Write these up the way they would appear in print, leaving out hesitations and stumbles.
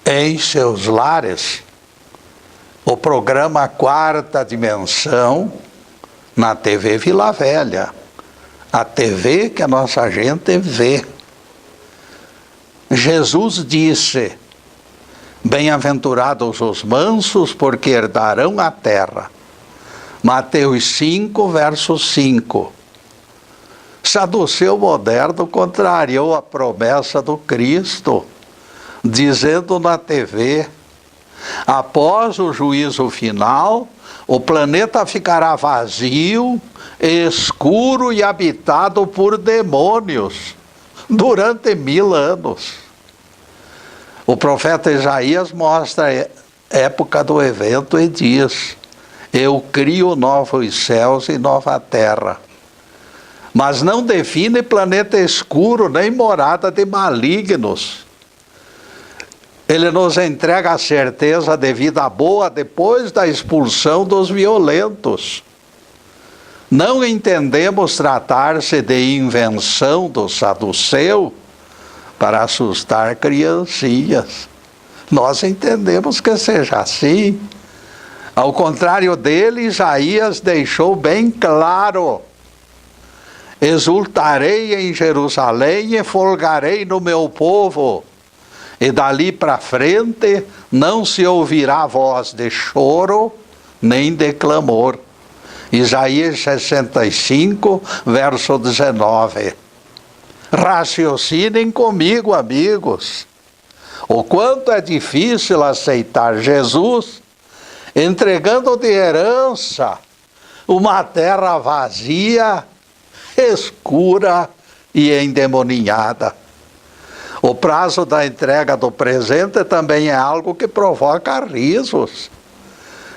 em seus lares o programa Quarta Dimensão na TV Vila Velha, a TV que a nossa gente vê. Jesus disse: bem-aventurados os mansos, porque herdarão a terra. Mateus 5, verso 5. Saduceu moderno contrariou a promessa do Cristo, dizendo na TV: após o juízo final, o planeta ficará vazio, escuro e habitado por demônios durante 1000 anos. O profeta Isaías mostra a época do evento e diz: eu crio novos céus e nova terra. Mas não define planeta escuro nem morada de malignos. Ele nos entrega a certeza de vida boa depois da expulsão dos violentos. Não entendemos tratar-se de invenção do saduceu para assustar criancinhas. Nós entendemos que seja assim. Ao contrário dele, Isaías deixou bem claro: exultarei em Jerusalém e folgarei no meu povo, e dali para frente não se ouvirá voz de choro nem de clamor. Isaías 65, verso 19. Raciocinem comigo, amigos, o quanto é difícil aceitar Jesus entregando de herança uma terra vazia, escura e endemoninhada. O prazo da entrega do presente também é algo que provoca risos.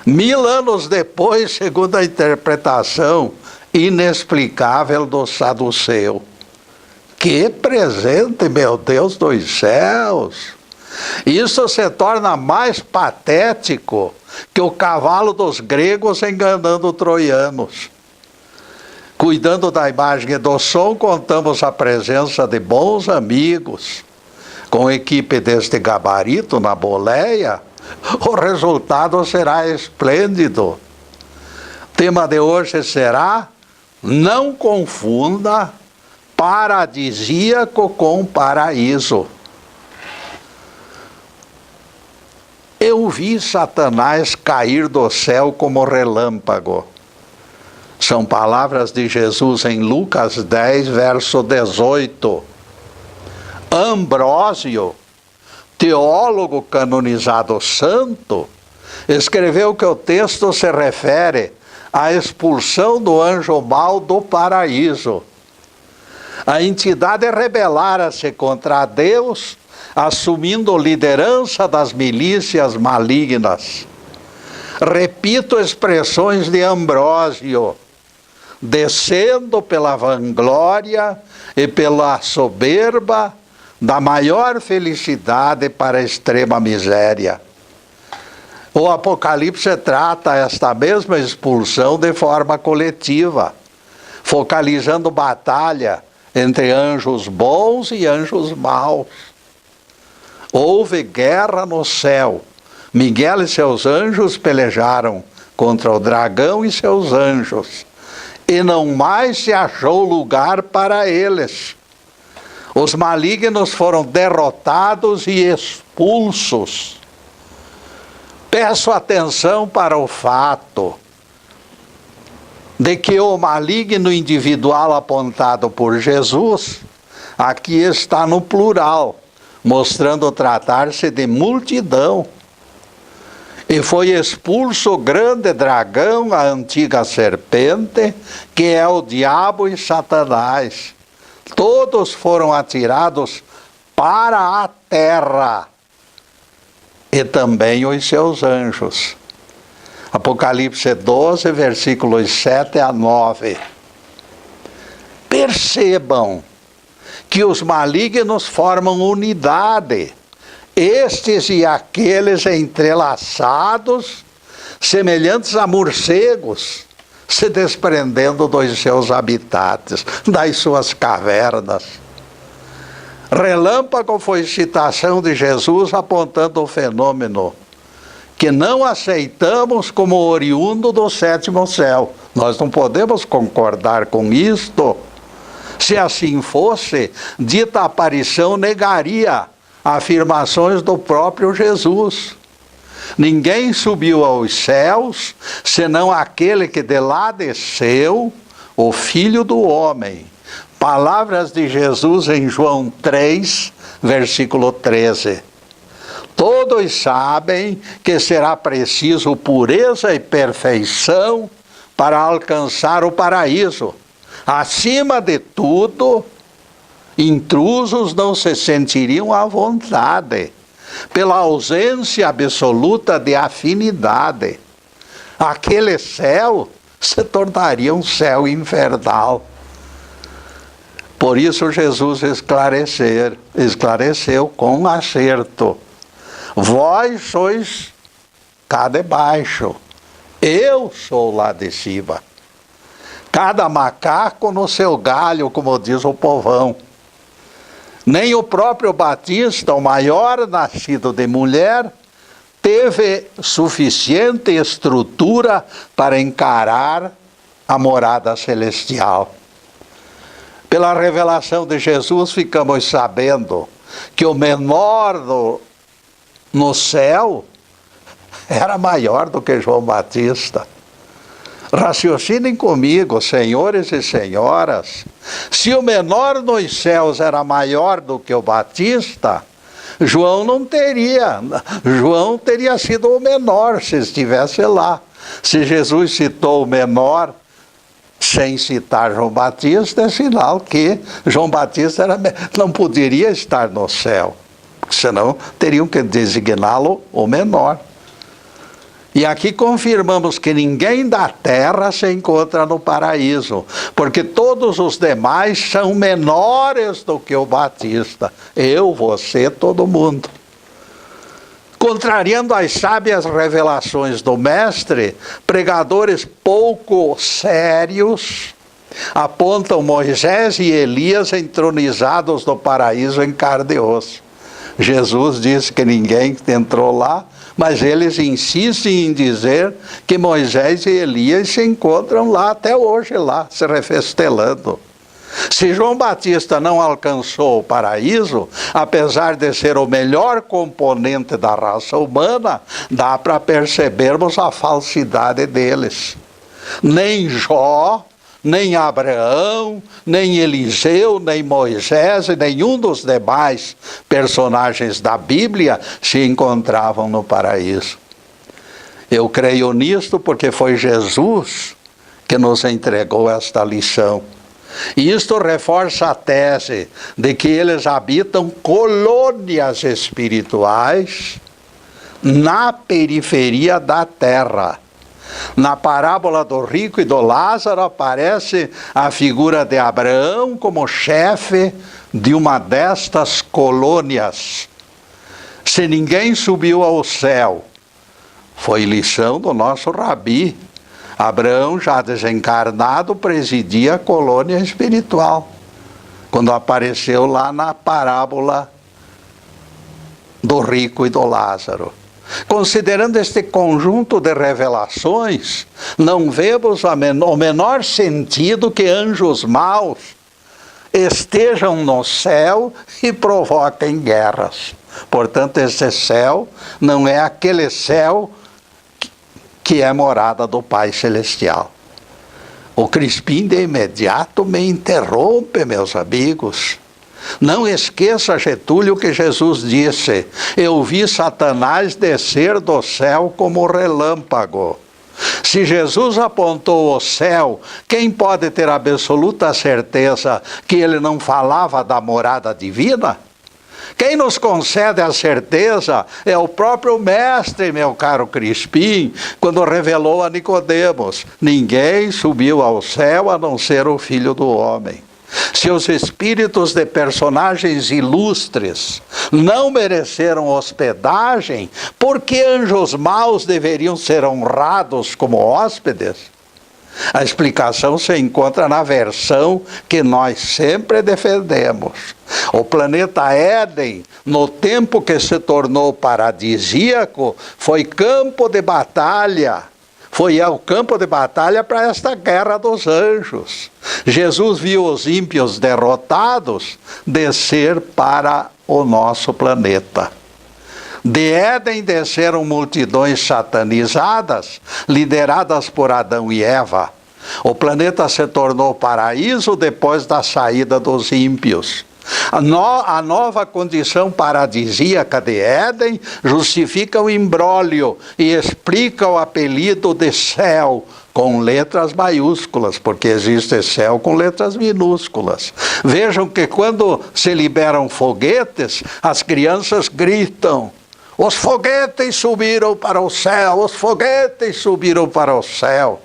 1000 anos depois, segundo a interpretação inexplicável do saduceu. Que presente, meu Deus dos céus! Isso se torna mais patético que o cavalo dos gregos enganando troianos. Cuidando da imagem e do som, contamos a presença de bons amigos. Com equipe deste gabarito na boleia, o resultado será esplêndido. O tema de hoje será: não confunda paradisíaco com paraíso. Eu vi Satanás cair do céu como relâmpago. São palavras de Jesus em Lucas 10, verso 18. Ambrósio, teólogo canonizado santo, escreveu que o texto se refere à expulsão do anjo mau do paraíso. A entidade rebelara-se contra Deus, assumindo liderança das milícias malignas. Repito expressões de Ambrósio: descendo pela vanglória e pela soberba da maior felicidade para a extrema miséria. O Apocalipse trata esta mesma expulsão de forma coletiva, focalizando batalha entre anjos bons e anjos maus. Houve guerra no céu. Miguel e seus anjos pelejaram contra o dragão e seus anjos, e não mais se achou lugar para eles. Os malignos foram derrotados e expulsos. Peço atenção para o fato de que o maligno individual apontado por Jesus aqui está no plural, mostrando tratar-se de multidão. E foi expulso o grande dragão, a antiga serpente, que é o diabo e Satanás. Todos foram atirados para a terra, e também os seus anjos. Apocalipse 12, versículos 7 a 9. Percebam que os malignos formam unidade, estes e aqueles entrelaçados, semelhantes a morcegos, se desprendendo dos seus habitats, das suas cavernas. Relâmpago foi citação de Jesus apontando o fenômeno que não aceitamos como oriundo do sétimo céu. Nós não podemos concordar com isto. Se assim fosse, dita aparição negaria afirmações do próprio Jesus. Ninguém subiu aos céus, senão aquele que de lá desceu, o Filho do Homem. Palavras de Jesus em João 3, versículo 13. Todos sabem que será preciso pureza e perfeição para alcançar o paraíso. Acima de tudo, intrusos não se sentiriam à vontade, pela ausência absoluta de afinidade. Aquele céu se tornaria um céu infernal. Por isso Jesus esclareceu com acerto. Vós sois cá de baixo, eu sou lá de cima. Cada macaco no seu galho, como diz o povão. Nem o próprio Batista, o maior nascido de mulher, teve suficiente estrutura para encarar a morada celestial. Pela revelação de Jesus, ficamos sabendo que o menor no céu era maior do que João Batista. Raciocinem comigo, senhores e senhoras, se o menor nos céus era maior do que o Batista, João teria sido o menor se estivesse lá. Se Jesus citou o menor sem citar João Batista, é sinal que João Batista não poderia estar no céu, porque senão teriam que designá-lo o menor. E aqui confirmamos que ninguém da terra se encontra no paraíso, porque todos os demais são menores do que o Batista. Eu, você, todo mundo. Contrariando as sábias revelações do Mestre, pregadores pouco sérios apontam Moisés e Elias entronizados no paraíso em carne e osso. Jesus disse que ninguém entrou lá, mas eles insistem em dizer que Moisés e Elias se encontram lá até hoje, lá, se refestelando. Se João Batista não alcançou o paraíso, apesar de ser o melhor componente da raça humana, dá para percebermos a falsidade deles. Nem Jó, nem Abraão, nem Eliseu, nem Moisés e nenhum dos demais personagens da Bíblia se encontravam no paraíso. Eu creio nisto porque foi Jesus que nos entregou esta lição. E isto reforça a tese de que eles habitam colônias espirituais na periferia da terra. Na parábola do rico e do Lázaro aparece a figura de Abraão como chefe de uma destas colônias. Se ninguém subiu ao céu, foi lição do nosso rabi. Abraão, já desencarnado, presidia a colônia espiritual, quando apareceu lá na parábola do rico e do Lázaro. Considerando este conjunto de revelações, não vemos o menor sentido que anjos maus estejam no céu e provoquem guerras. Portanto, esse céu não é aquele céu que é morada do Pai Celestial. O Crispim de imediato me interrompe, meus amigos. Não esqueça, Getúlio, que Jesus disse: eu vi Satanás descer do céu como relâmpago. Se Jesus apontou o céu, quem pode ter absoluta certeza que ele não falava da morada divina? Quem nos concede a certeza é o próprio Mestre, meu caro Crispim, quando revelou a Nicodemos: ninguém subiu ao céu a não ser o Filho do Homem. Se os espíritos de personagens ilustres não mereceram hospedagem, por que anjos maus deveriam ser honrados como hóspedes? A explicação se encontra na versão que nós sempre defendemos. O planeta Éden, no tempo que se tornou paradisíaco, foi campo de batalha. Foi o campo de batalha para esta guerra dos anjos. Jesus viu os ímpios derrotados descer para o nosso planeta. De Éden desceram multidões satanizadas, lideradas por Adão e Eva. O planeta se tornou paraíso depois da saída dos ímpios. A nova condição paradisíaca de Éden justifica o imbróglio e explica o apelido de céu com letras maiúsculas, porque existe céu com letras minúsculas. Vejam que quando se liberam foguetes, as crianças gritam: os foguetes subiram para o céu, os foguetes subiram para o céu.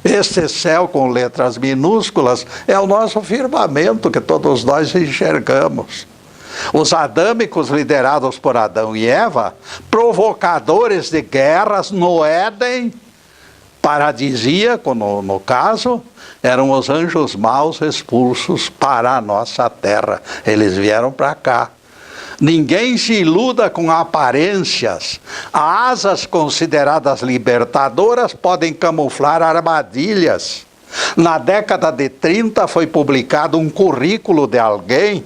Este céu com letras minúsculas é o nosso firmamento que todos nós enxergamos. Os adâmicos, liderados por Adão e Eva, provocadores de guerras no Éden paradisíaco, no caso, eram os anjos maus expulsos para a nossa terra. Eles vieram para cá. Ninguém se iluda com aparências. Asas consideradas libertadoras podem camuflar armadilhas. Na década de 30 foi publicado um currículo de alguém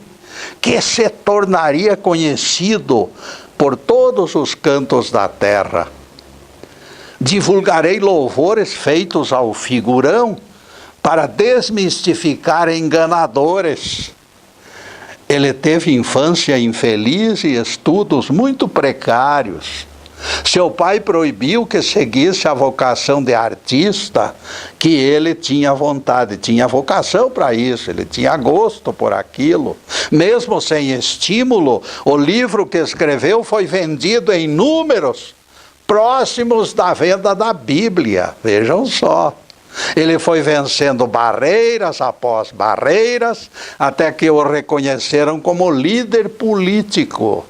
que se tornaria conhecido por todos os cantos da terra. Divulgarei louvores feitos ao figurão para desmistificar enganadores. Ele teve infância infeliz e estudos muito precários. Seu pai proibiu que seguisse a vocação de artista, que ele tinha vontade, tinha vocação para isso, ele tinha gosto por aquilo. Mesmo sem estímulo, o livro que escreveu foi vendido em números próximos da venda da Bíblia, vejam só. Ele foi vencendo barreiras após barreiras, até que o reconheceram como líder político.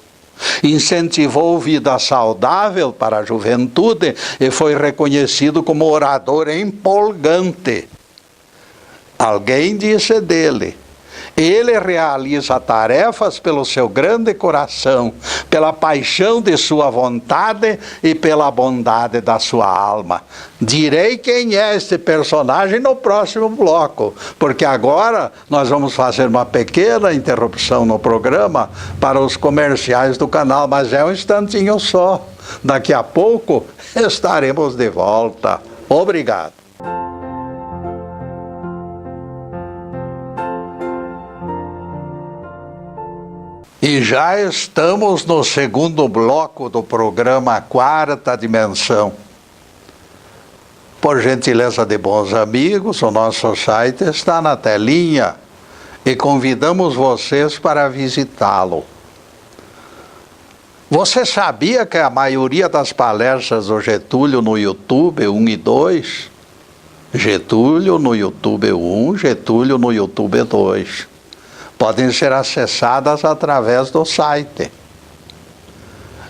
Incentivou vida saudável para a juventude e foi reconhecido como orador empolgante. Alguém disse dele: ele realiza tarefas pelo seu grande coração, pela paixão de sua vontade e pela bondade da sua alma. Direi quem é este personagem no próximo bloco, porque agora nós vamos fazer uma pequena interrupção no programa para os comerciais do canal, mas é um instantinho só. Daqui a pouco estaremos de volta. Obrigado. E já estamos no segundo bloco do programa Quarta Dimensão. Por gentileza de bons amigos, o nosso site está na telinha e convidamos vocês para visitá-lo. Você sabia que a maioria das palestras do Getúlio no YouTube 1 e 2, Getúlio no YouTube 1, Getúlio no YouTube 2, podem ser acessadas através do site.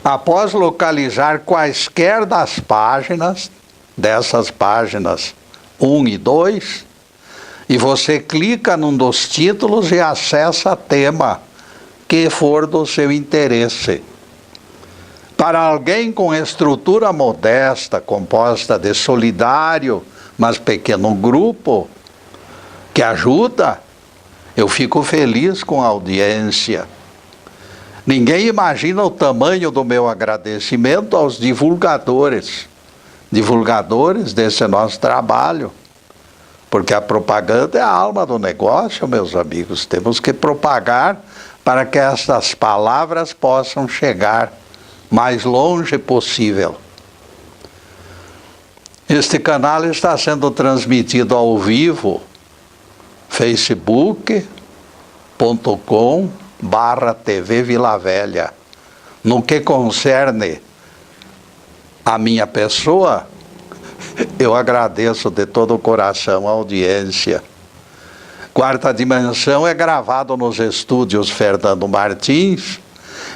Após localizar quaisquer das páginas, dessas páginas 1 e 2, e você clica num dos títulos e acessa tema que for do seu interesse. Para alguém com estrutura modesta, composta de solidário, mas pequeno grupo, que ajuda, eu fico feliz com a audiência. Ninguém imagina o tamanho do meu agradecimento aos divulgadores desse nosso trabalho, porque a propaganda é a alma do negócio, meus amigos. Temos que propagar para que estas palavras possam chegar mais longe possível. Este canal está sendo transmitido ao vivo, facebook.com/TV Vila Velha. No que concerne a minha pessoa, eu agradeço de todo o coração a audiência. Quarta Dimensão é gravado nos estúdios Fernando Martins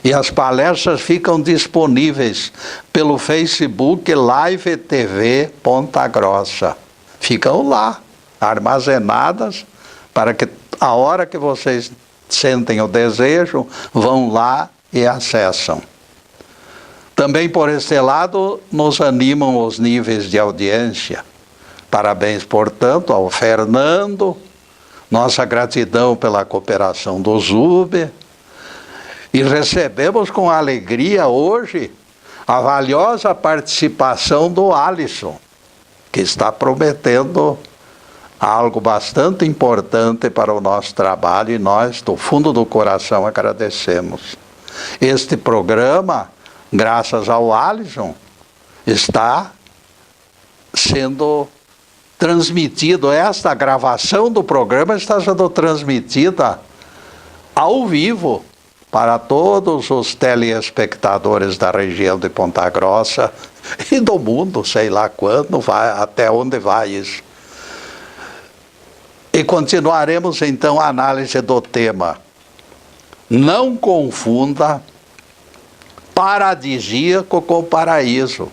e as palestras ficam disponíveis pelo Facebook Live TV Ponta Grossa. Ficam lá, armazenadas, para que a hora que vocês sentem o desejo, vão lá e acessam. Também por este lado, nos animam os níveis de audiência. Parabéns, portanto, ao Fernando, nossa gratidão pela cooperação do Zuber, e recebemos com alegria hoje a valiosa participação do Alisson, que está prometendo algo bastante importante para o nosso trabalho, e nós, do fundo do coração, agradecemos. Este programa, graças ao Alisson, está sendo transmitido, esta gravação do programa está sendo transmitida ao vivo para todos os telespectadores da região de Ponta Grossa e do mundo, sei lá quando vai, até onde vai isso. E continuaremos então a análise do tema. Não confunda paradisíaco com paraíso.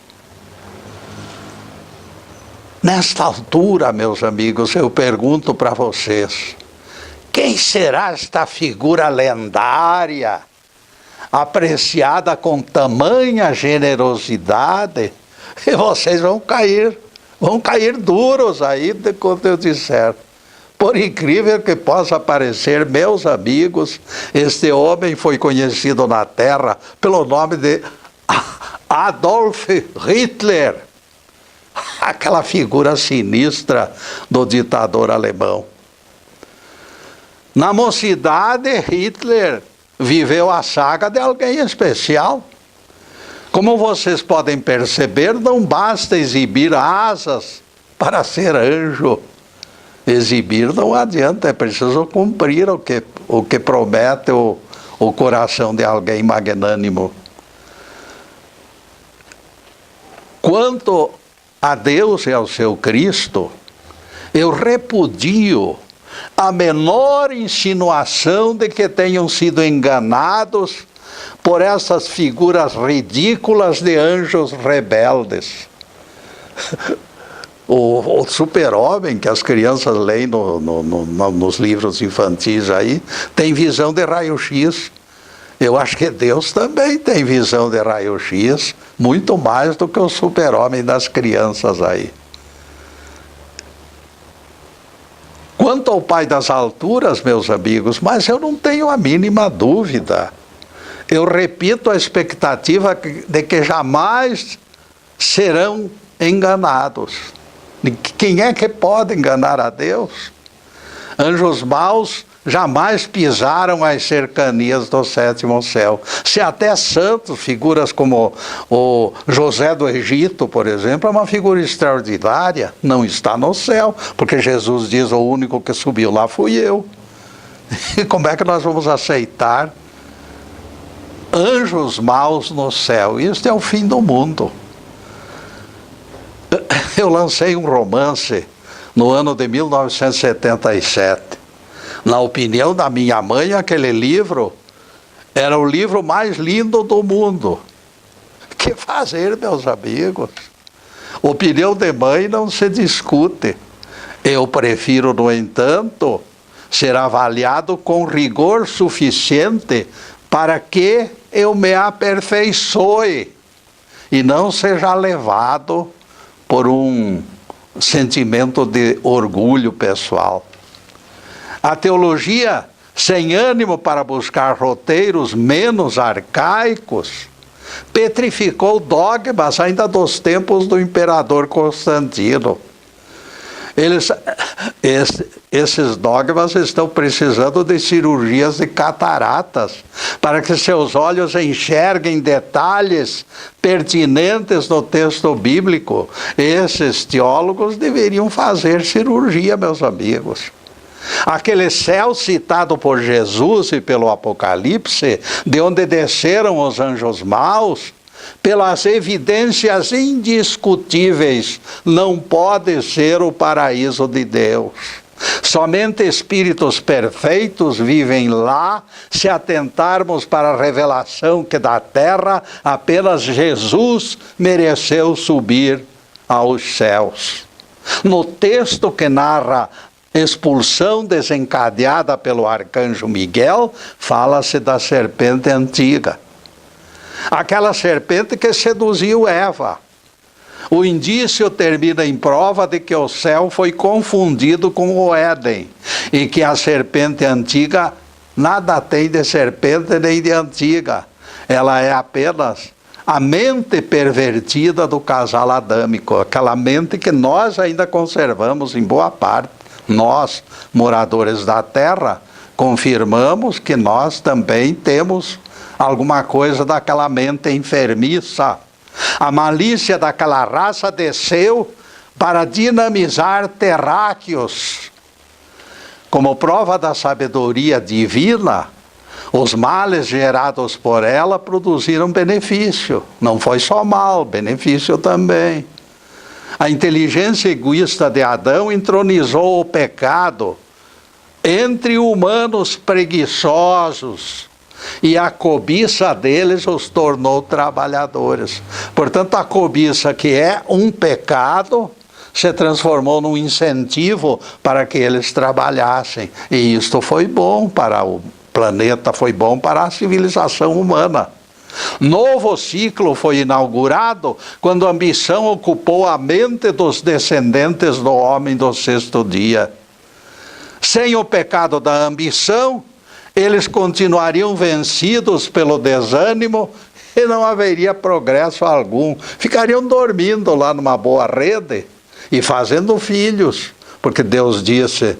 Nesta altura, meus amigos, eu pergunto para vocês, quem será esta figura lendária, apreciada com tamanha generosidade? E vocês vão cair duros aí quando eu disser. Por incrível que possa parecer, meus amigos, este homem foi conhecido na Terra pelo nome de Adolf Hitler, aquela figura sinistra do ditador alemão. Na mocidade, Hitler viveu a saga de alguém especial. Como vocês podem perceber, não basta exibir asas para ser anjo. Exibir não adianta, é preciso cumprir o que promete o coração de alguém magnânimo. Quanto a Deus e ao seu Cristo, eu repudio a menor insinuação de que tenham sido enganados por essas figuras ridículas de anjos rebeldes. O super-homem que as crianças leem nos livros infantis aí, tem visão de raio-x. Eu acho que Deus também tem visão de raio-x, muito mais do que o super-homem das crianças aí. Quanto ao Pai das alturas, meus amigos, mas eu não tenho a mínima dúvida. Eu repito a expectativa de que jamais serão enganados. Quem é que pode enganar a Deus? Anjos maus jamais pisaram as cercanias do sétimo céu. Se até santos, figuras como o José do Egito, por exemplo, é uma figura extraordinária, não está no céu, porque Jesus diz, o único que subiu lá fui eu. E como é que nós vamos aceitar anjos maus no céu? Isso é o fim do mundo. Eu lancei um romance no ano de 1977. Na opinião da minha mãe, aquele livro era o livro mais lindo do mundo. Que fazer, meus amigos? Opinião de mãe não se discute. Eu prefiro, no entanto, ser avaliado com rigor suficiente para que eu me aperfeiçoe e não seja levado por um sentimento de orgulho pessoal. A teologia, sem ânimo para buscar roteiros menos arcaicos, petrificou dogmas ainda dos tempos do imperador Constantino. Esses dogmas estão precisando de cirurgias de cataratas, para que seus olhos enxerguem detalhes pertinentes no texto bíblico. Esses teólogos deveriam fazer cirurgia, meus amigos. Aquele céu citado por Jesus e pelo Apocalipse, de onde desceram os anjos maus, pelas evidências indiscutíveis, não pode ser o paraíso de Deus. Somente espíritos perfeitos vivem lá, se atentarmos para a revelação que da terra apenas Jesus mereceu subir aos céus. No texto que narra expulsão desencadeada pelo arcanjo Miguel, fala-se da serpente antiga. Aquela serpente que seduziu Eva. O indício termina em prova de que o céu foi confundido com o Éden e que a serpente antiga nada tem de serpente nem de antiga. Ela é apenas a mente pervertida do casal adâmico, aquela mente que nós ainda conservamos em boa parte. Nós, moradores da terra, confirmamos que nós também temos alguma coisa daquela mente enfermiça. A malícia daquela raça desceu para dinamizar terráqueos. Como prova da sabedoria divina, os males gerados por ela produziram benefício. Não foi só mal, benefício também. A inteligência egoísta de Adão entronizou o pecado entre humanos preguiçosos, e a cobiça deles os tornou trabalhadores. Portanto, a cobiça, que é um pecado, se transformou num incentivo para que eles trabalhassem. E isto foi bom para o planeta, foi bom para a civilização humana. Novo ciclo foi inaugurado quando a ambição ocupou a mente dos descendentes do homem do sexto dia. Sem o pecado da ambição, eles continuariam vencidos pelo desânimo e não haveria progresso algum. Ficariam dormindo lá numa boa rede e fazendo filhos, porque Deus disse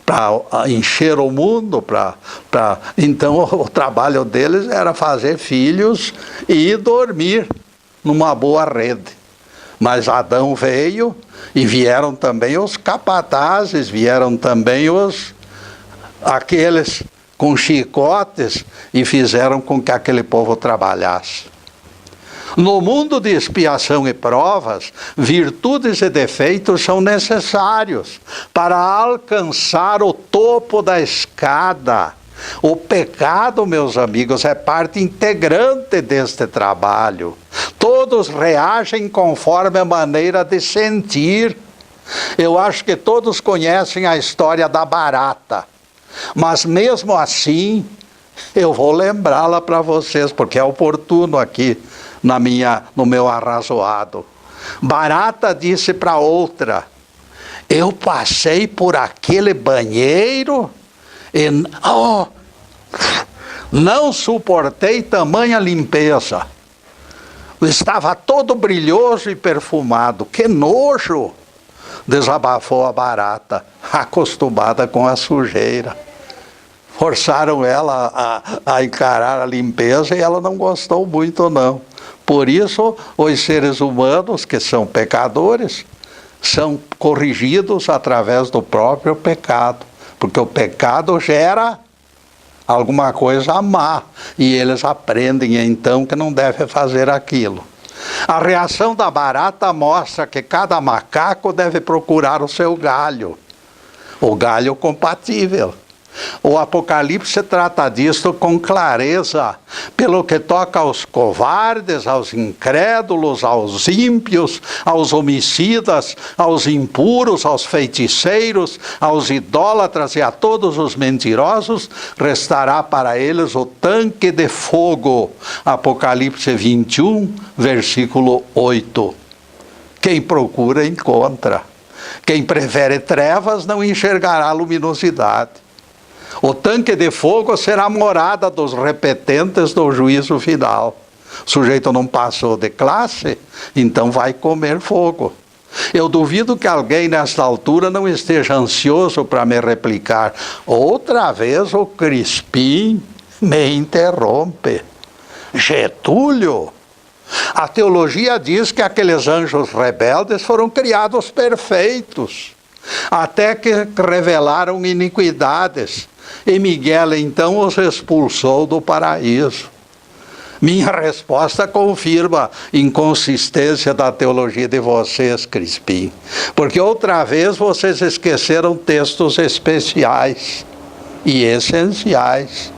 para encher o mundo, então o trabalho deles era fazer filhos e dormir numa boa rede. Mas Adão veio e vieram também os capatazes, vieram também aqueles com chicotes e fizeram com que aquele povo trabalhasse. No mundo de expiação e provas, virtudes e defeitos são necessários para alcançar o topo da escada. O pecado, meus amigos, é parte integrante deste trabalho. Todos reagem conforme a maneira de sentir. Eu acho que todos conhecem a história da barata. Mas mesmo assim, eu vou lembrá-la para vocês, porque é oportuno aqui no meu arrazoado. Barata disse para outra: eu passei por aquele banheiro e não suportei tamanha limpeza. Estava todo brilhoso e perfumado. Que nojo! Desabafou a barata, acostumada com a sujeira. Forçaram ela a encarar a limpeza e ela não gostou muito, não. Por isso, os seres humanos, que são pecadores, são corrigidos através do próprio pecado. Porque o pecado gera alguma coisa má. E eles aprendem, então, que não devem fazer aquilo. A reação da barata mostra que cada macaco deve procurar o seu galho. O galho compatível. O Apocalipse trata disto com clareza, pelo que toca aos covardes, aos incrédulos, aos ímpios, aos homicidas, aos impuros, aos feiticeiros, aos idólatras e a todos os mentirosos, restará para eles o tanque de fogo. Apocalipse 21, versículo 8. Quem procura, encontra. Quem prefere trevas não enxergará luminosidade. O tanque de fogo será a morada dos repetentes do juízo final. O sujeito não passou de classe, então vai comer fogo. Eu duvido que alguém nesta altura não esteja ansioso para me replicar. Outra vez o Crispim me interrompe. Getúlio, a teologia diz que aqueles anjos rebeldes foram criados perfeitos, até que revelaram iniquidades. E Miguel então os expulsou do paraíso. Minha resposta confirma a inconsistência da teologia de vocês, Crispim. Porque outra vez vocês esqueceram textos especiais e essenciais.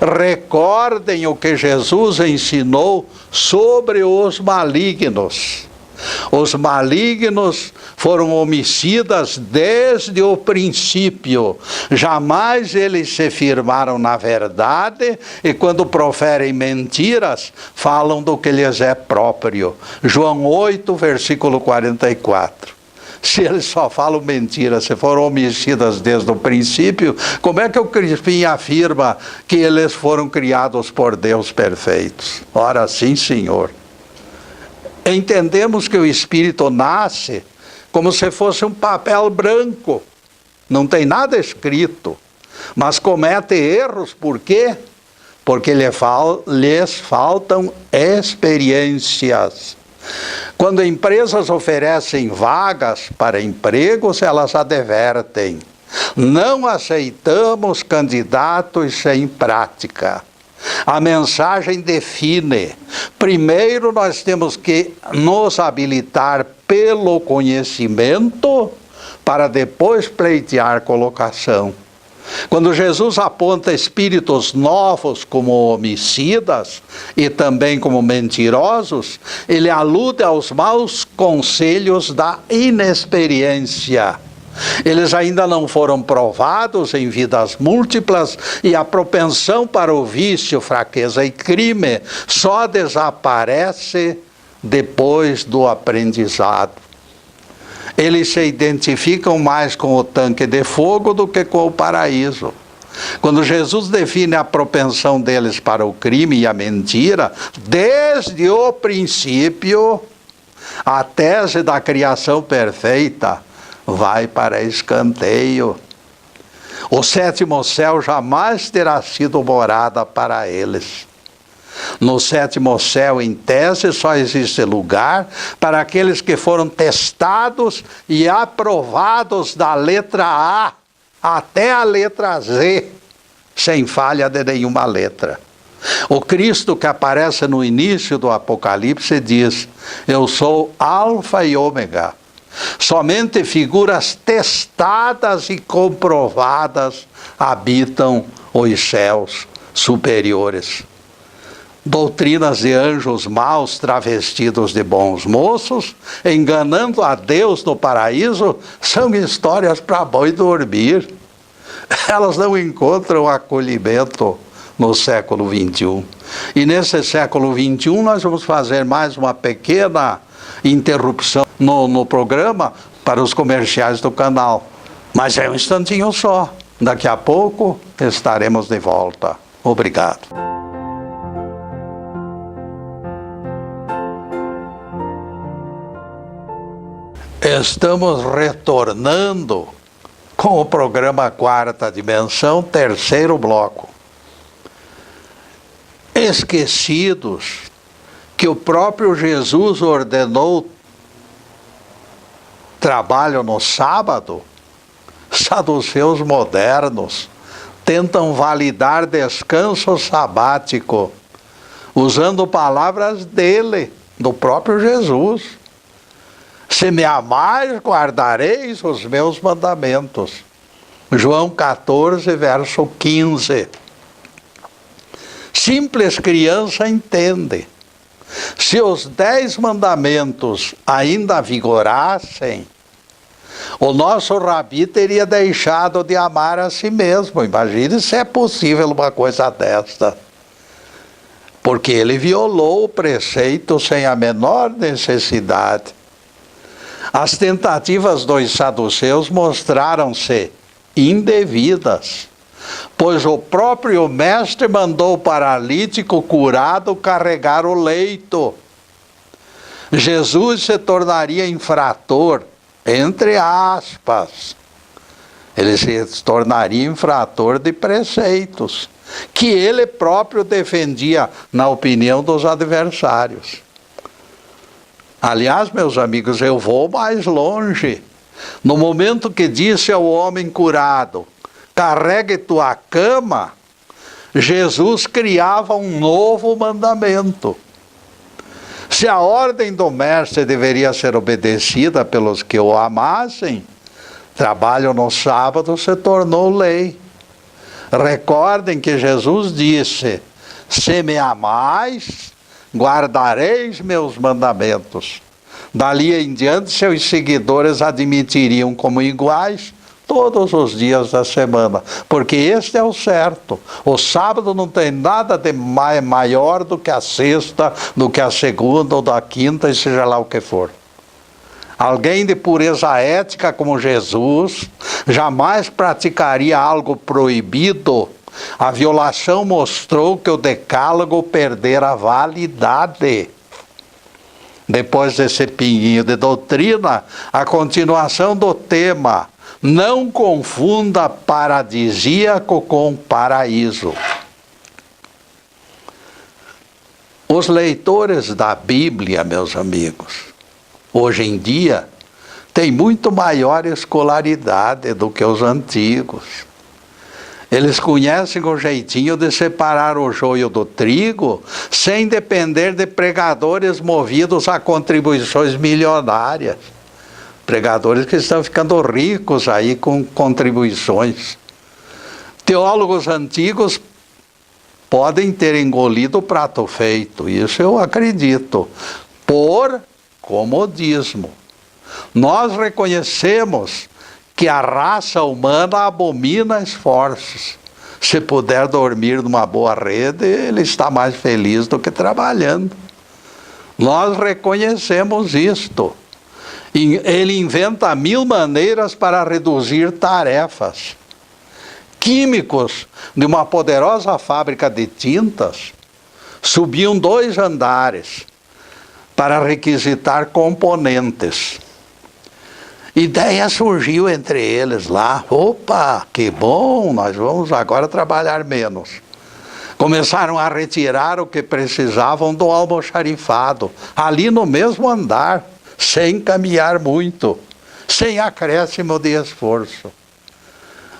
Recordem o que Jesus ensinou sobre os malignos. Os malignos foram homicidas desde o princípio. Jamais eles se firmaram na verdade e quando proferem mentiras, falam do que lhes é próprio. João 8, versículo 44. Se eles só falam mentiras, se foram homicidas desde o princípio, como é que o Crispim afirma que eles foram criados por Deus perfeitos? Ora, sim, Senhor. Entendemos que o Espírito nasce como se fosse um papel branco. Não tem nada escrito. Mas comete erros, por quê? Porque lhes faltam experiências. Quando empresas oferecem vagas para empregos, elas advertem: não aceitamos candidatos sem prática. A mensagem define: primeiro nós temos que nos habilitar pelo conhecimento, para depois pleitear colocação. Quando Jesus aponta espíritos novos como homicidas e também como mentirosos, ele alude aos maus conselhos da inexperiência. Eles ainda não foram provados em vidas múltiplas e a propensão para o vício, fraqueza e crime só desaparece depois do aprendizado. Eles se identificam mais com o tanque de fogo do que com o paraíso. Quando Jesus define a propensão deles para o crime e a mentira, desde o princípio, a tese da criação perfeita vai para escanteio. O sétimo céu jamais terá sido morada para eles. No sétimo céu, em tese, só existe lugar para aqueles que foram testados e aprovados da letra A até a letra Z, sem falha de nenhuma letra. O Cristo que aparece no início do Apocalipse diz: eu sou Alfa e Ômega. Somente figuras testadas e comprovadas habitam os céus superiores. Doutrinas de anjos maus travestidos de bons moços, enganando a Deus no paraíso, são histórias para boi dormir. Elas não encontram acolhimento no século XXI. E nesse século XXI nós vamos fazer mais uma pequena interrupção no programa para os comerciais do canal. Mas é um instantinho só. Daqui a pouco estaremos de volta. Obrigado. Estamos retornando com o programa Quarta Dimensão, terceiro bloco. Esquecidos que o próprio Jesus ordenou trabalho no sábado, saduceus modernos tentam validar descanso sabático, usando palavras dele, do próprio Jesus. Se me amais, guardareis os meus mandamentos. João 14, verso 15. Simples criança entende. Se os 10 mandamentos ainda vigorassem, o nosso Rabi teria deixado de amar a si mesmo. Imagine se é possível uma coisa desta. Porque ele violou o preceito sem a menor necessidade. As tentativas dos saduceus mostraram-se indevidas, pois o próprio mestre mandou o paralítico curado carregar o leito. Jesus se tornaria infrator, entre aspas. Ele se tornaria infrator de preceitos, que ele próprio defendia na opinião dos adversários. Aliás, meus amigos, eu vou mais longe. No momento que disse ao homem curado, carregue tua cama, Jesus criava um novo mandamento. Se a ordem do mestre deveria ser obedecida pelos que o amassem, trabalho no sábado se tornou lei. Recordem que Jesus disse: se me amais, guardareis meus mandamentos. Dali em diante, seus seguidores admitiriam como iguais todos os dias da semana, porque este é o certo. O sábado não tem nada de maior do que a sexta, do que a segunda ou da quinta, e seja lá o que for. Alguém de pureza ética como Jesus jamais praticaria algo proibido. A violação mostrou que o decálogo perdera a validade. Depois desse pinguinho de doutrina, a continuação do tema: não confunda paradisíaco com paraíso. Os leitores da Bíblia, meus amigos, hoje em dia, têm muito maior escolaridade do que os antigos. Eles conhecem o jeitinho de separar o joio do trigo, sem depender de pregadores movidos a contribuições milionárias. Pregadores que estão ficando ricos aí com contribuições. Teólogos antigos podem ter engolido o prato feito, isso eu acredito, por comodismo. Nós reconhecemos que a raça humana abomina esforços. Se puder dormir numa boa rede, ele está mais feliz do que trabalhando. Nós reconhecemos isto. Ele inventa 1000 maneiras para reduzir tarefas. Químicos de uma poderosa fábrica de tintas subiam 2 andares para requisitar componentes. Ideia surgiu entre eles lá: opa, que bom, nós vamos agora trabalhar menos. Começaram a retirar o que precisavam do almoxarifado, ali no mesmo andar, sem caminhar muito, sem acréscimo de esforço.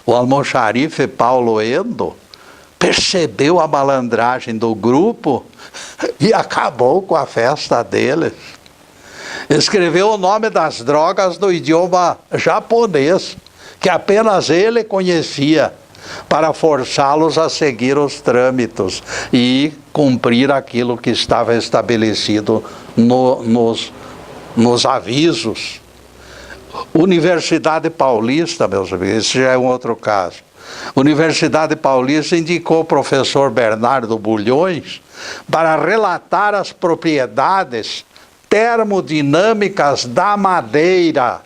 O almoxarife Paulo Endo percebeu a malandragem do grupo e acabou com a festa deles. Escreveu o nome das drogas no idioma japonês, que apenas ele conhecia, para forçá-los a seguir os trâmites e cumprir aquilo que estava estabelecido nos avisos. Universidade Paulista, meus amigos, esse já é um outro caso. Universidade Paulista indicou o professor Bernardo Bulhões para relatar as propriedades termodinâmicas da madeira.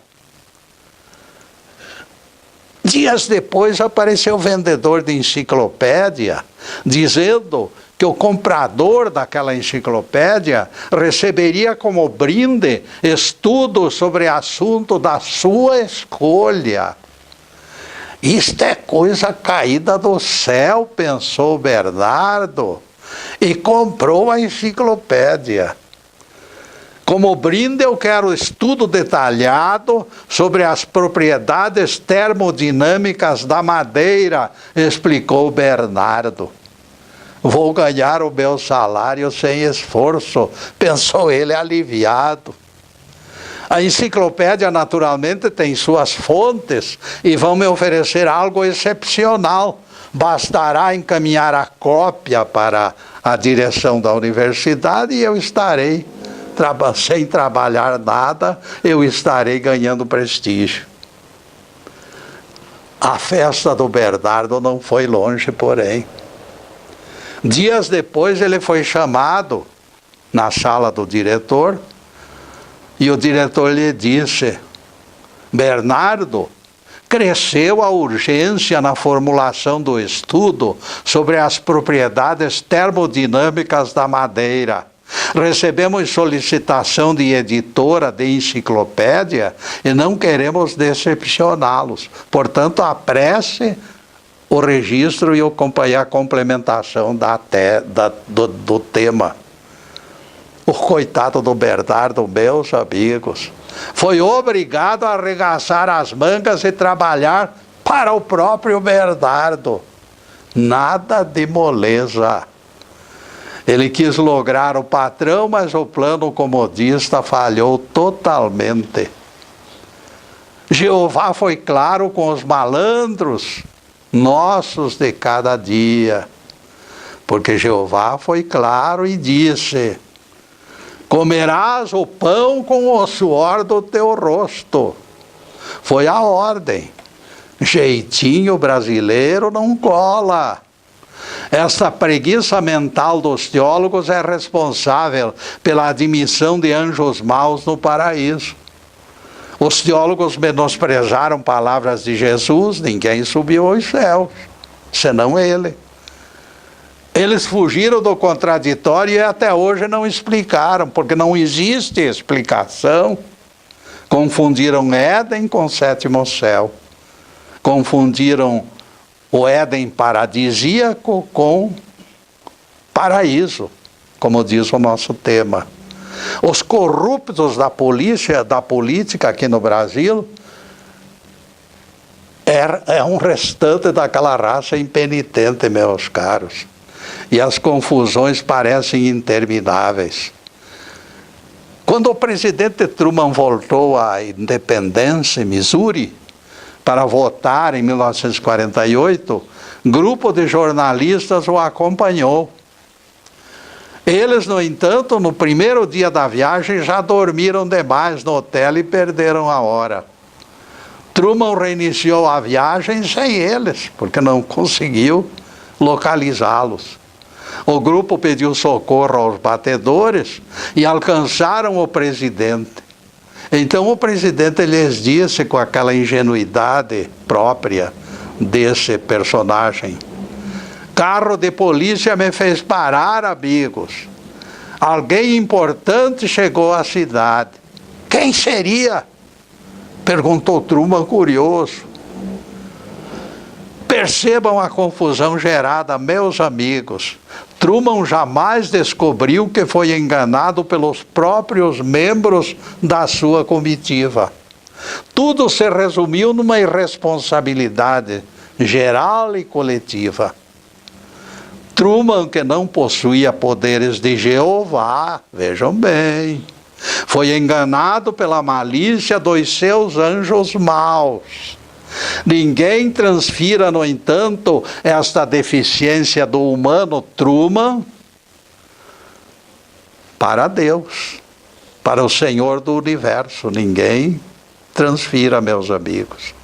Dias depois apareceu o vendedor de enciclopédia, dizendo que o comprador daquela enciclopédia receberia como brinde estudo sobre assunto da sua escolha. Isto é coisa caída do céu, pensou Bernardo, e comprou a enciclopédia. Como brinde eu quero estudo detalhado sobre as propriedades termodinâmicas da madeira, explicou Bernardo. Vou ganhar o meu salário sem esforço, pensou ele aliviado. A enciclopédia naturalmente tem suas fontes e vão me oferecer algo excepcional. Bastará encaminhar a cópia para a direção da universidade e eu estarei, sem trabalhar nada, eu estarei ganhando prestígio. A festa do Bernardo não foi longe, porém. Dias depois ele foi chamado na sala do diretor e o diretor lhe disse: Bernardo, cresceu a urgência na formulação do estudo sobre as propriedades termodinâmicas da madeira. Recebemos solicitação de editora de enciclopédia e não queremos decepcioná-los. Portanto, apresse o registro e acompanhar a complementação do tema. O coitado do Bernardo, meus amigos, foi obrigado a arregaçar as mangas e trabalhar para o próprio Bernardo. Nada de moleza. Ele quis lograr o patrão, mas o plano comodista falhou totalmente. Jeová foi claro com os malandros nossos de cada dia, porque Jeová foi claro e disse: Comerás o pão com o suor do teu rosto. Foi a ordem. Jeitinho brasileiro não cola. Essa preguiça mental dos teólogos é responsável pela admissão de anjos maus no paraíso. Os teólogos menosprezaram palavras de Jesus, ninguém subiu aos céus, senão ele. Eles fugiram do contraditório e até hoje não explicaram, porque não existe explicação. Confundiram Éden com o sétimo céu. Confundiram o Éden paradisíaco com paraíso, como diz o nosso tema. Os corruptos da política aqui no Brasil é um restante daquela raça impenitente, meus caros. E as confusões parecem intermináveis. Quando o presidente Truman voltou à independência em Missouri para votar em 1948, grupo de jornalistas o acompanhou. Eles, no entanto, no primeiro dia da viagem já dormiram demais no hotel e perderam a hora. Truman reiniciou a viagem sem eles, porque não conseguiu localizá-los. O grupo pediu socorro aos batedores e alcançaram o presidente. Então o presidente lhes disse, com aquela ingenuidade própria desse personagem: carro de polícia me fez parar, amigos. Alguém importante chegou à cidade. Quem seria? Perguntou Truman, curioso. Percebam a confusão gerada, meus amigos. Truman jamais descobriu que foi enganado pelos próprios membros da sua comitiva. Tudo se resumiu numa irresponsabilidade geral e coletiva. Truman, que não possuía poderes de Jeová, vejam bem, foi enganado pela malícia dos seus anjos maus. Ninguém transfira, no entanto, esta deficiência do humano Truman para Deus, para o Senhor do Universo. Ninguém transfira, meus amigos.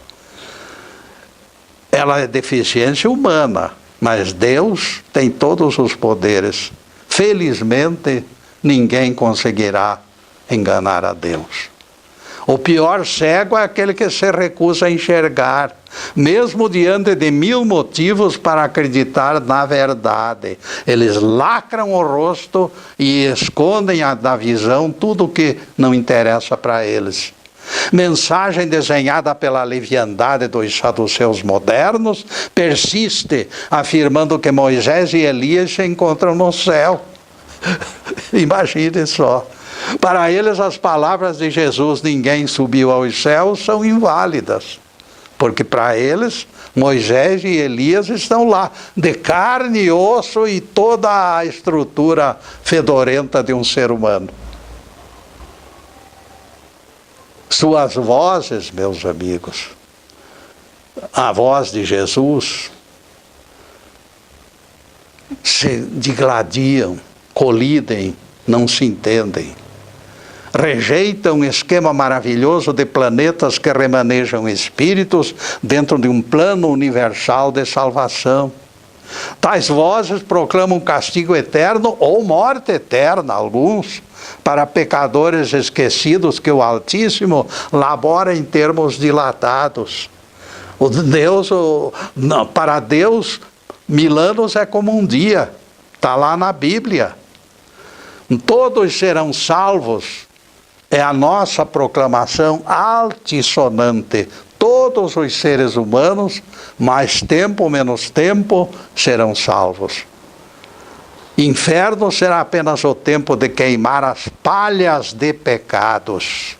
Ela é deficiência humana, mas Deus tem todos os poderes. Felizmente, ninguém conseguirá enganar a Deus. O pior cego é aquele que se recusa a enxergar, mesmo diante de 1000 motivos para acreditar na verdade. Eles lacram o rosto e escondem da visão tudo o que não interessa para eles. Mensagem desenhada pela leviandade dos saduceus modernos persiste, afirmando que Moisés e Elias se encontram no céu. Imaginem só. Para eles, as palavras de Jesus, ninguém subiu aos céus, são inválidas. Porque para eles, Moisés e Elias estão lá, de carne e osso e toda a estrutura fedorenta de um ser humano. Suas vozes, meus amigos, a voz de Jesus, se digladiam, colidem, não se entendem. Rejeitam um esquema maravilhoso de planetas que remanejam espíritos dentro de um plano universal de salvação. Tais vozes proclamam castigo eterno ou morte eterna, alguns, para pecadores esquecidos que o Altíssimo labora em termos dilatados. Para Deus, 1000 anos é como um dia, está lá na Bíblia. Todos serão salvos. É a nossa proclamação altissonante. Todos os seres humanos, mais tempo ou menos tempo, serão salvos. Inferno será apenas o tempo de queimar as palhas de pecados.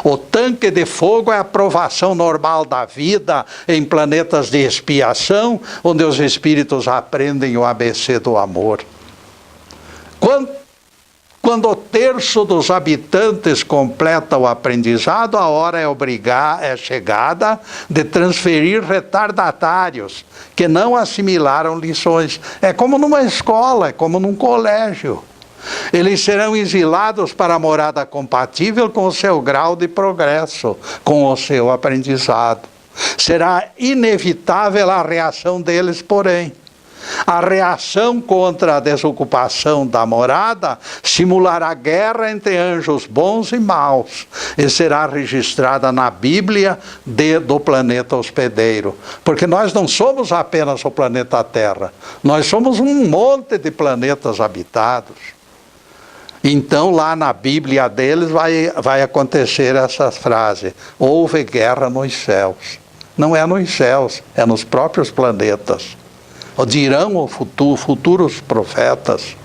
O tanque de fogo é a provação normal da vida em planetas de expiação, onde os espíritos aprendem o ABC do amor. Quando o terço dos habitantes completa o aprendizado, a hora é chegada de transferir retardatários que não assimilaram lições. É como numa escola, é como num colégio. Eles serão exilados para a morada compatível com o seu grau de progresso, com o seu aprendizado. Será inevitável a reação deles, porém. A reação contra a desocupação da morada simulará guerra entre anjos bons e maus e será registrada na Bíblia do planeta hospedeiro. Porque nós não somos apenas o planeta Terra, nós somos um monte de planetas habitados. Então lá na Bíblia deles vai acontecer essa frase: houve guerra nos céus. Não é nos céus, é nos próprios planetas. O dirão o futuros profetas.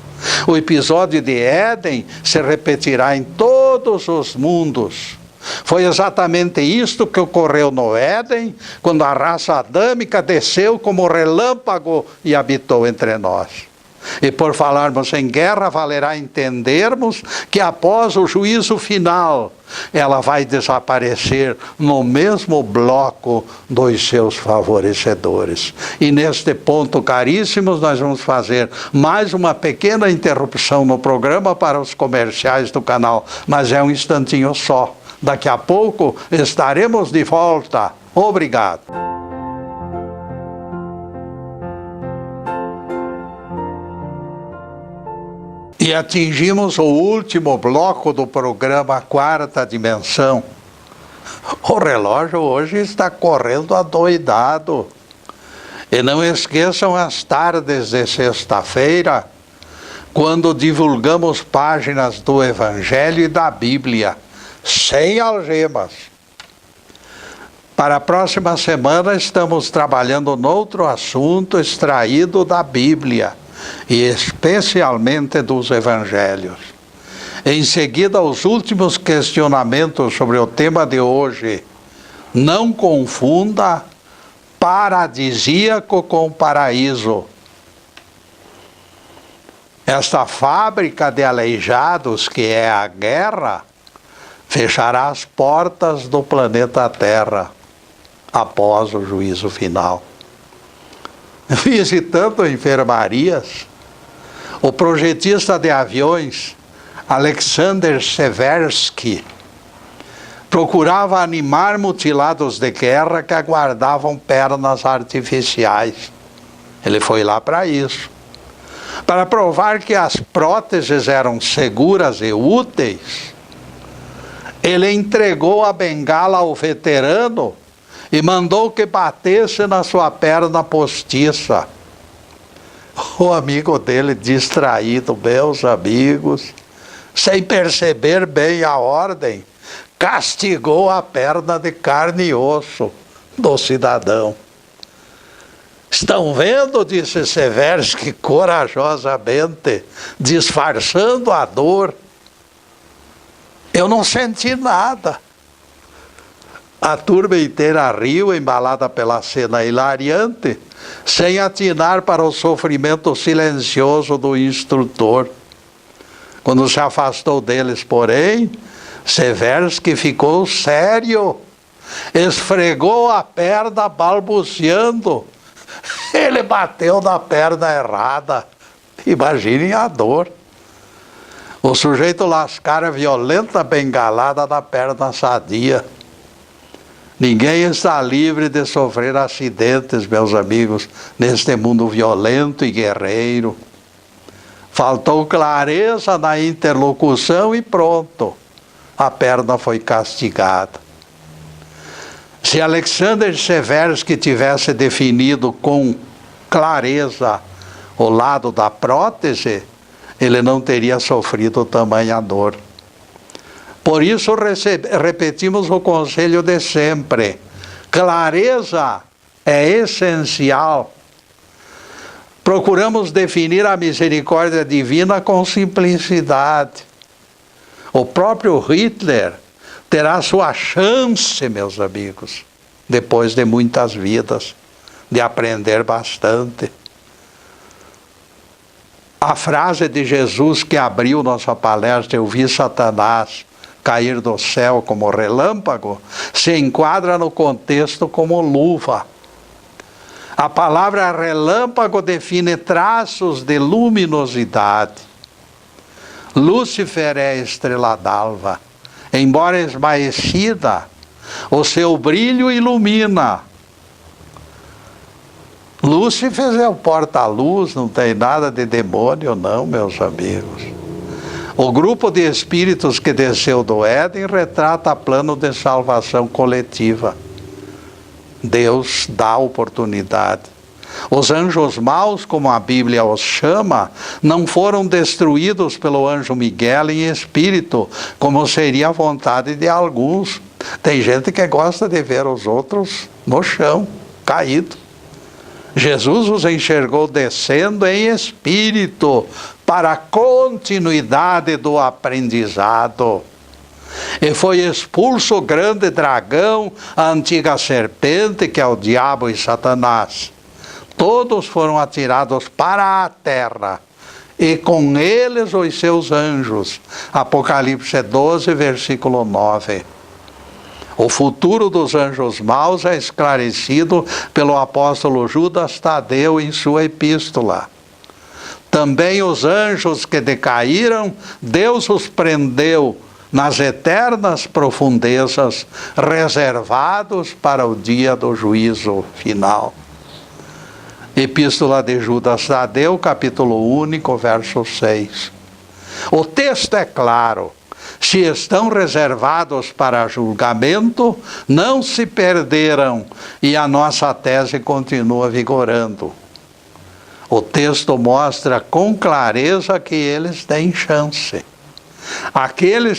O episódio de Éden se repetirá em todos os mundos. Foi exatamente isto que ocorreu no Éden, quando a raça adâmica desceu como relâmpago e habitou entre nós. E por falarmos em guerra, valerá entendermos que após o juízo final, ela vai desaparecer no mesmo bloco dos seus favorecedores. E neste ponto, caríssimos, nós vamos fazer mais uma pequena interrupção no programa para os comerciais do canal, mas é um instantinho só. Daqui a pouco estaremos de volta. Obrigado. E atingimos o último bloco do programa Quarta Dimensão. O relógio hoje está correndo adoidado. E não esqueçam as tardes de sexta-feira, quando divulgamos páginas do Evangelho e da Bíblia, sem algemas. Para a próxima semana estamos trabalhando noutro assunto extraído da Bíblia, e especialmente dos Evangelhos. Em seguida, os últimos questionamentos sobre o tema de hoje. Não confunda paradisíaco com paraíso. Esta fábrica de aleijados que é a guerra fechará as portas do planeta Terra após o juízo final. Visitando enfermarias, o projetista de aviões Alexander Seversky procurava animar mutilados de guerra que aguardavam pernas artificiais. Ele foi lá para isso. Para provar que as próteses eram seguras e úteis, ele entregou a bengala ao veterano e mandou que batesse na sua perna postiça. O amigo dele, distraído, meus amigos, sem perceber bem a ordem, castigou a perna de carne e osso do cidadão. Estão vendo, disse Seversky corajosamente, disfarçando a dor. Eu não senti nada. A turma inteira riu, embalada pela cena hilariante, sem atinar para o sofrimento silencioso do instrutor. Quando se afastou deles, porém, Seversky ficou sério, esfregou a perna balbuciando. Ele bateu na perna errada. Imaginem a dor. O sujeito lascara violenta bengalada na perna sadia. Ninguém está livre de sofrer acidentes, meus amigos, neste mundo violento e guerreiro. Faltou clareza na interlocução e pronto, a perna foi castigada. Se Alexander Seversky tivesse definido com clareza o lado da prótese, ele não teria sofrido tamanha dor. Por isso repetimos o conselho de sempre. Clareza é essencial. Procuramos definir a misericórdia divina com simplicidade. O próprio Hitler terá sua chance, meus amigos, depois de muitas vidas, de aprender bastante. A frase de Jesus que abriu nossa palestra, eu vi Satanás cair do céu como relâmpago, se enquadra no contexto como luva. A palavra relâmpago define traços de luminosidade. Lúcifer é a estrela d'alva. Embora esmaecida, o seu brilho ilumina. Lúcifer é o porta-luz, não tem nada de demônio não, meus amigos. O grupo de espíritos que desceu do Éden retrata plano de salvação coletiva. Deus dá oportunidade. Os anjos maus, como a Bíblia os chama, não foram destruídos pelo anjo Miguel em espírito, como seria a vontade de alguns. Tem gente que gosta de ver os outros no chão, caído. Jesus os enxergou descendo em espírito para a continuidade do aprendizado. E foi expulso o grande dragão, a antiga serpente, que é o diabo e Satanás. Todos foram atirados para a terra, e com eles os seus anjos. Apocalipse 12, versículo 9. O futuro dos anjos maus é esclarecido pelo apóstolo Judas Tadeu em sua epístola. Também os anjos que decaíram, Deus os prendeu nas eternas profundezas, reservados para o dia do juízo final. Epístola de Judas Tadeu, capítulo único, verso 6. O texto é claro. Se estão reservados para julgamento, não se perderam, e a nossa tese continua vigorando. O texto mostra com clareza que eles têm chance. Aquele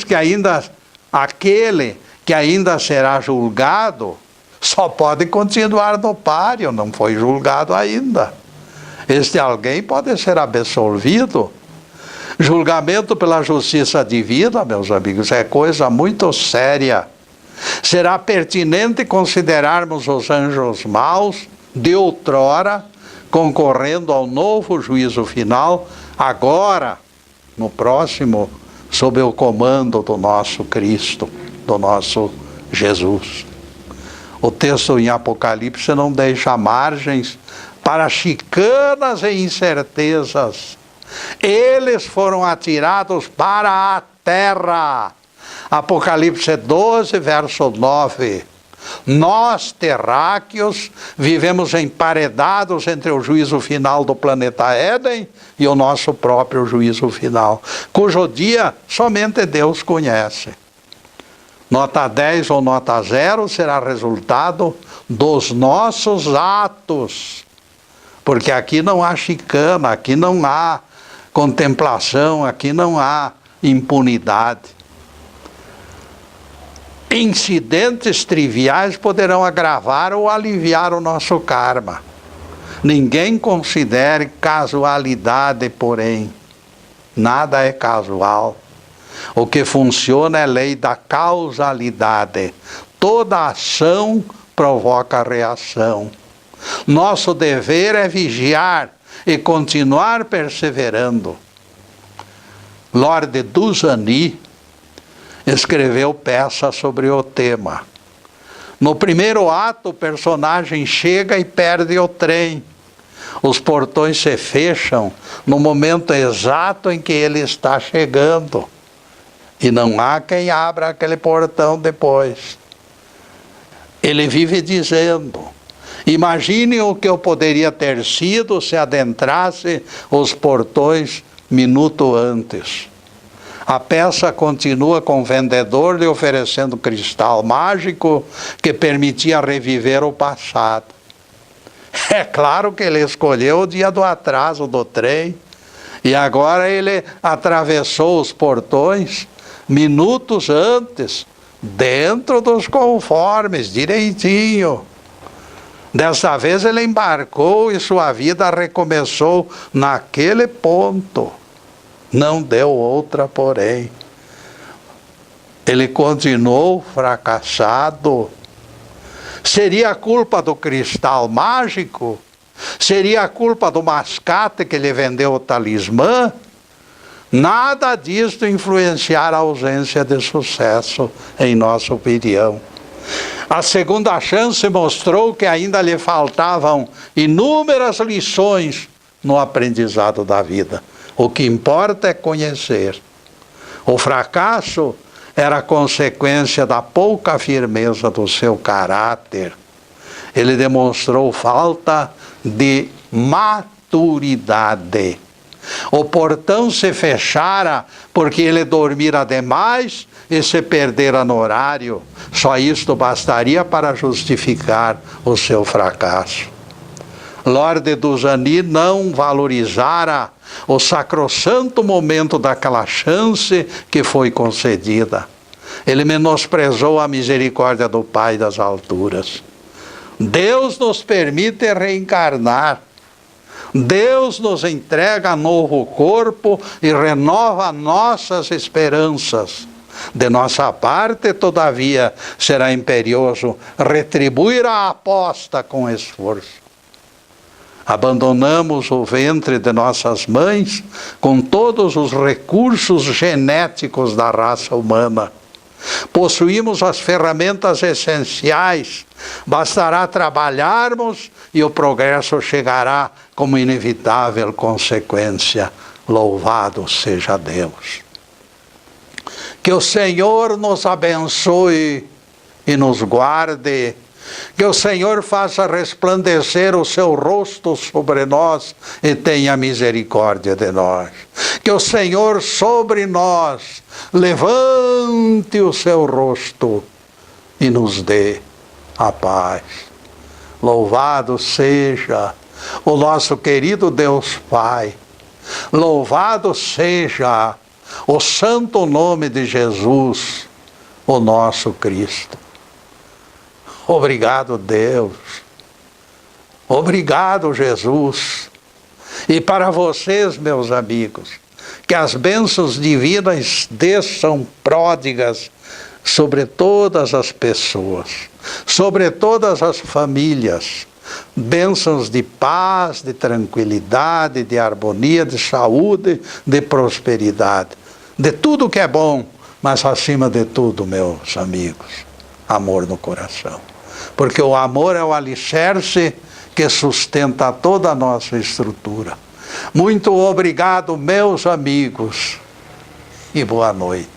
que ainda será julgado, só pode continuar no páreo, não foi julgado ainda. Este alguém pode ser absolvido. Julgamento pela justiça divina, meus amigos, é coisa muito séria. Será pertinente considerarmos os anjos maus de outrora, concorrendo ao novo juízo final, agora, no próximo, sob o comando do nosso Cristo, do nosso Jesus. O texto em Apocalipse não deixa margens para chicanas e incertezas. Eles foram atirados para a terra. Apocalipse 12, verso 9. Nós, terráqueos, vivemos emparedados entre o juízo final do planeta Éden e o nosso próprio juízo final, cujo dia somente Deus conhece. Nota 10 ou nota 0 será resultado dos nossos atos, porque aqui não há chicana, aqui não há contemplação, aqui não há impunidade. Incidentes triviais poderão agravar ou aliviar o nosso karma. Ninguém considere casualidade, porém. Nada é casual. O que funciona é lei da causalidade. Toda ação provoca reação. Nosso dever é vigiar e continuar perseverando. Lord Dunsany escreveu peça sobre o tema. No primeiro ato, o personagem chega e perde o trem. Os portões se fecham no momento exato em que ele está chegando. E não há quem abra aquele portão depois. Ele vive dizendo: imagine o que eu poderia ter sido se adentrasse os portões minuto antes. A peça continua com o vendedor lhe oferecendo cristal mágico que permitia reviver o passado. É claro que ele escolheu o dia do atraso do trem e agora ele atravessou os portões minutos antes, dentro dos conformes, direitinho. Dessa vez ele embarcou e sua vida recomeçou naquele ponto. Não deu outra, porém. Ele continuou fracassado. Seria a culpa do cristal mágico? Seria a culpa do mascate que lhe vendeu o talismã? Nada disto influenciar a ausência de sucesso, em nossa opinião. A segunda chance mostrou que ainda lhe faltavam inúmeras lições no aprendizado da vida. O que importa é conhecer. O fracasso era consequência da pouca firmeza do seu caráter. Ele demonstrou falta de maturidade. O portão se fechara porque ele dormira demais e se perdera no horário. Só isto bastaria para justificar o seu fracasso. Lorde Dusani não valorizara o sacrossanto momento daquela chance que foi concedida. Ele menosprezou a misericórdia do Pai das alturas. Deus nos permite reencarnar. Deus nos entrega novo corpo e renova nossas esperanças. De nossa parte, todavia, será imperioso retribuir a aposta com esforço. Abandonamos o ventre de nossas mães com todos os recursos genéticos da raça humana. Possuímos as ferramentas essenciais. Bastará trabalharmos e o progresso chegará como inevitável consequência. Louvado seja Deus. Que o Senhor nos abençoe e nos guarde. Que o Senhor faça resplandecer o seu rosto sobre nós e tenha misericórdia de nós. Que o Senhor sobre nós levante o seu rosto e nos dê a paz. Louvado seja o nosso querido Deus Pai. Louvado seja o santo nome de Jesus, o nosso Cristo. Obrigado, Deus. Obrigado, Jesus. E para vocês, meus amigos, que as bênçãos divinas desçam pródigas sobre todas as pessoas, sobre todas as famílias. Bênçãos de paz, de tranquilidade, de harmonia, de saúde, de prosperidade. De tudo que é bom, mas acima de tudo, meus amigos, amor no coração. Porque o amor é o alicerce que sustenta toda a nossa estrutura. Muito obrigado, meus amigos, e boa noite.